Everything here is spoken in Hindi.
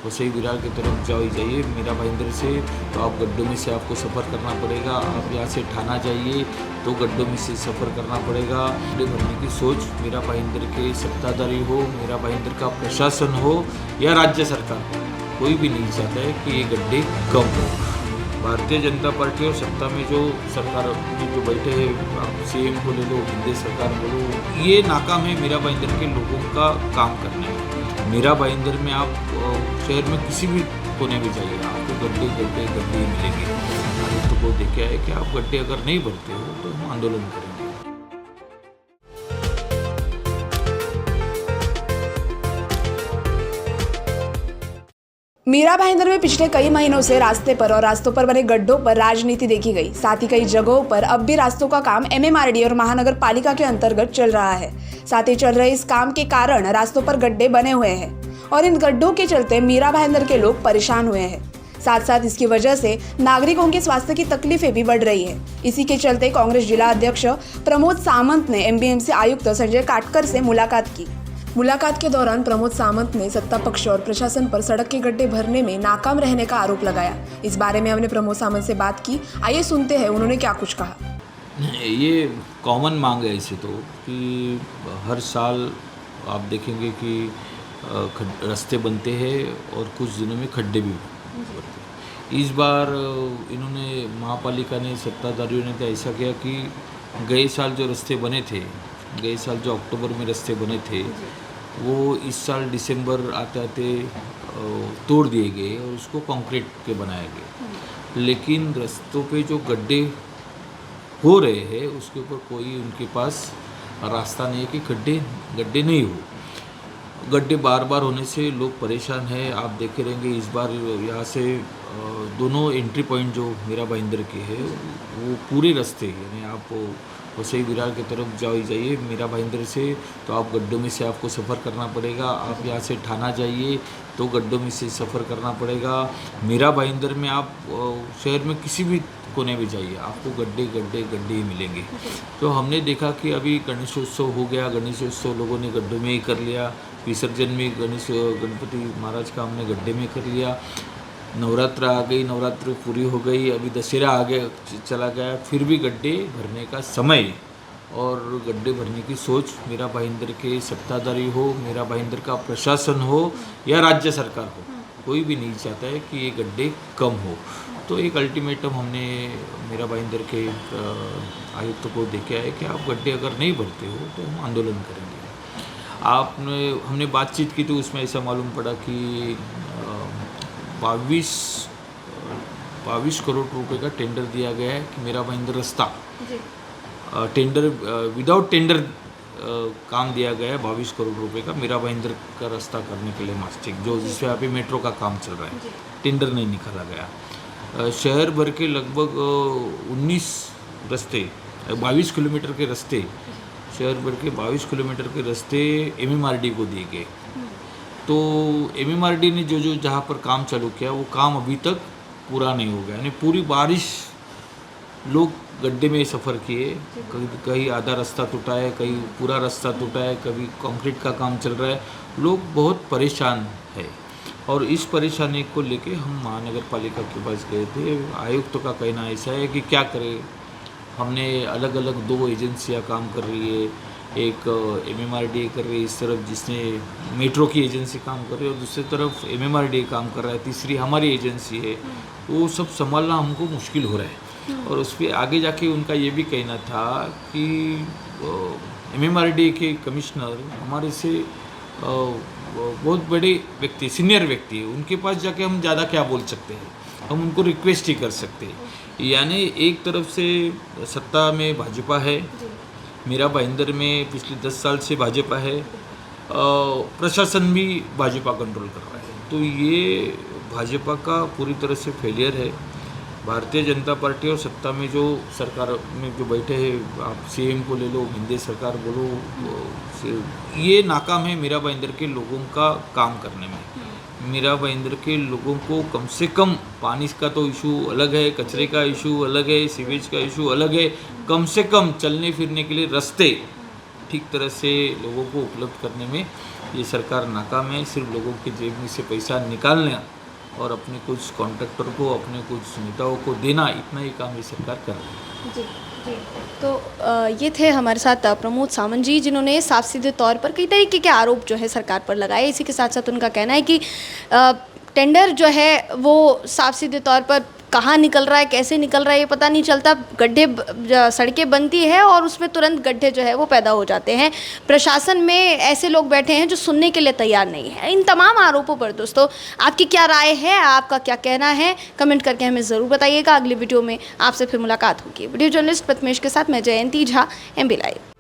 वसई विरार की तरफ जाइए मीरा भाईंदर से, तो आप गड्ढों में से आपको सफ़र करना पड़ेगा। आप यहाँ से ठाना जाइए तो गड्ढों में से सफ़र करना पड़ेगा। गड्ढे भरने की सोच मीरा भाईंदर के सत्ताधारी हो, मीरा भाईंदर का प्रशासन हो या राज्य सरकार, कोई भी नहीं चाहता है कि ये गड्ढे कम हो। भारतीय जनता पार्टी और सत्ता में जो सरकार में जो बैठे हैं, आप सीएम को ले लो, केंद्र सरकार बोलो, ये नाकाम है मीरा भाईंदर के लोगों का काम करने में। मीरा भाईंदर में आप शहर में किसी भी कोने में जाइए, आपको गड्ढे गड्ढे गड्ढे ही मिलेंगे। आयुक्त को देखा है कि आप गड्ढे अगर नहीं भरते हो तो हम आंदोलन करेंगे। मीरा भाईंदर में पिछले कई महीनों से रास्ते पर और रास्तों पर बने गड्ढों पर राजनीति देखी गई। साथ ही कई जगहों पर अब भी रास्तों का काम एमएमआरडी और महानगर पालिका के अंतर्गत चल रहा है। साथ ही चल रहे इस काम के कारण रास्तों पर गड्ढे बने हुए हैं और इन गड्ढों के चलते मीरा भाईंदर के लोग परेशान हुए हैं। साथ साथ इसकी वजह से नागरिकों के स्वास्थ्य की तकलीफें भी बढ़ रही है। इसी के चलते कांग्रेस जिला अध्यक्ष प्रमोद सामंत ने एमबीएमसी आयुक्त संजय काटकर से मुलाकात की। मुलाकात के दौरान प्रमोद सामंत ने सत्ता पक्ष और प्रशासन पर सड़क के गड्ढे भरने में नाकाम रहने का आरोप लगाया। इस बारे में हमने प्रमोद सामंत से बात की। आइए सुनते हैं उन्होंने क्या कुछ कहा। ये कॉमन मांग है ऐसे तो कि हर साल आप देखेंगे कि रास्ते बनते हैं और कुछ दिनों में खड्डे भी बनते हैं। इस बार इन्होंने महापालिका ने, सत्ताधारियों ने तो ऐसा किया कि गए साल जो रास्ते बने थे, गए साल जो अक्टूबर में रास्ते बने थे, वो इस साल दिसंबर आते आते तोड़ दिए गए और उसको कंक्रीट के बनाया गया। लेकिन रास्तों पे जो गड्ढे हो रहे हैं उसके ऊपर कोई उनके पास रास्ता नहीं है कि गड्ढे नहीं हो। गड्ढे बार बार होने से लोग परेशान हैं। आप देखे रहेंगे इस बार यहाँ से दोनों एंट्री पॉइंट जो मीरा भाईंदर के है वो पूरे रास्ते, यानी आप वसई विरार की तरफ जाइए मीरा भाईंदर से, तो आप गड्ढों में से आपको सफ़र करना पड़ेगा। आप यहाँ से ठाना जाइए तो गड्ढों में से सफ़र करना पड़ेगा। मीरा भाईंदर में आप शहर में किसी भी कोने में जाइए, आपको गड्ढे गड्ढे गड्ढे ही मिलेंगे। तो हमने देखा कि अभी गणेशोत्सव हो गया, गणेशोत्सव लोगों ने गड्ढों में ही कर लिया, विसर्जन भी गणपति महाराज का हमने गड्ढे में कर लिया। नवरात्र आ गई, नवरात्र पूरी हो गई, अभी दशहरा आगे चला गया, फिर भी गड्ढे भरने का समय और गड्ढे भरने की सोच मीरा भाईंदर के सत्ताधारी हो, मीरा भाईंदर का प्रशासन हो या राज्य सरकार हो, कोई भी नहीं चाहता है कि ये गड्ढे कम हो। तो एक अल्टीमेटम हमने मीरा भाईंदर के आयुक्त को देखा है कि आप गड्ढे अगर नहीं भरते हो तो हम आंदोलन करेंगे। हमने बातचीत की तो उसमें ऐसा मालूम पड़ा कि 22 करोड़ रुपए का टेंडर दिया गया है कि मीरा भाईंदर रास्ता टेंडर विदाउट टेंडर काम दिया गया है। 22 करोड़ रुपए का मीरा भाईंदर का रास्ता करने के लिए मास्टिक जो जिससे अभी मेट्रो का काम चल रहा है, टेंडर नहीं निकाला गया। शहर भर के लगभग 19 रास्ते, 22 किलोमीटर के रास्ते, शहर भर के 22 किलोमीटर के रास्ते एमएमआरडी को दिए गए। तो एमएमआरडी ने जो जहाँ पर काम चालू किया वो काम अभी तक पूरा नहीं हो गया, यानी पूरी बारिश लोग गड्ढे में सफ़र किए, कहीं आधा रास्ता टूटा है, कहीं पूरा रास्ता टूटा है, कभी कंक्रीट का काम चल रहा है, लोग बहुत परेशान है। और इस परेशानी को लेके हम महानगर पालिका के पास गए थे। आयुक्त का कहना ऐसा है कि क्या करें, हमने अलग अलग 2 एजेंसियां काम कर रही है, एक एमएमआरडी कर रही है इस तरफ जिसने मेट्रो की एजेंसी काम कर रही है और दूसरी तरफ एमएमआरडी काम कर रहा है, तीसरी हमारी एजेंसी है। वो सब संभालना हमको मुश्किल हो रहा है। और उस पर आगे जाके उनका ये भी कहना था कि एमएमआरडी के कमिश्नर हमारे से बहुत बड़े व्यक्ति, सीनियर व्यक्ति है, उनके पास जाके हम ज़्यादा क्या बोल सकते हैं, हम उनको रिक्वेस्ट ही कर सकते हैं। यानी एक तरफ से सत्ता में भाजपा है, मीरा भाईंदर में पिछले 10 साल से भाजपा है, प्रशासन भी भाजपा कंट्रोल कर रहा है। तो ये भाजपा का पूरी तरह से फेलियर है। भारतीय जनता पार्टी और सत्ता में जो सरकार में जो बैठे हैं, आप सीएम को ले लो, केंद्र सरकार बोलो, ये नाकाम है मीरा भाईंदर के लोगों का काम करने में। मीरा भाईंदर के लोगों को कम से कम पानी का तो इशू अलग है, कचरे का इशू अलग है, सीवेज का इशू अलग है, कम से कम चलने फिरने के लिए रास्ते ठीक तरह से लोगों को उपलब्ध करने में ये सरकार नाकाम है। सिर्फ लोगों के जेब में से पैसा निकालना और अपने कुछ कॉन्ट्रैक्टर को, अपने कुछ नेताओं को देना, इतना ही काम ये सरकार कर रही है। जी जी। तो ये थे हमारे साथ प्रमोद सावंत जी, जिन्होंने साफ सीधे तौर पर कई तरीके के आरोप जो है सरकार पर लगाए। इसी के साथ साथ उनका कहना है कि टेंडर जो है वो साफ सीधे तौर पर कहाँ निकल रहा है, कैसे निकल रहा है, ये पता नहीं चलता। सड़कें बनती है और उसमें तुरंत गड्ढे जो है वो पैदा हो जाते हैं। प्रशासन में ऐसे लोग बैठे हैं जो सुनने के लिए तैयार नहीं है। इन तमाम आरोपों पर दोस्तों आपकी क्या राय है, आपका क्या कहना है, कमेंट करके हमें ज़रूर बताइएगा। अगली वीडियो में आपसे फिर मुलाकात होगी। वीडियो जर्नलिस्ट प्रथमेश के साथ मैं जयंती झा, MB लाइव।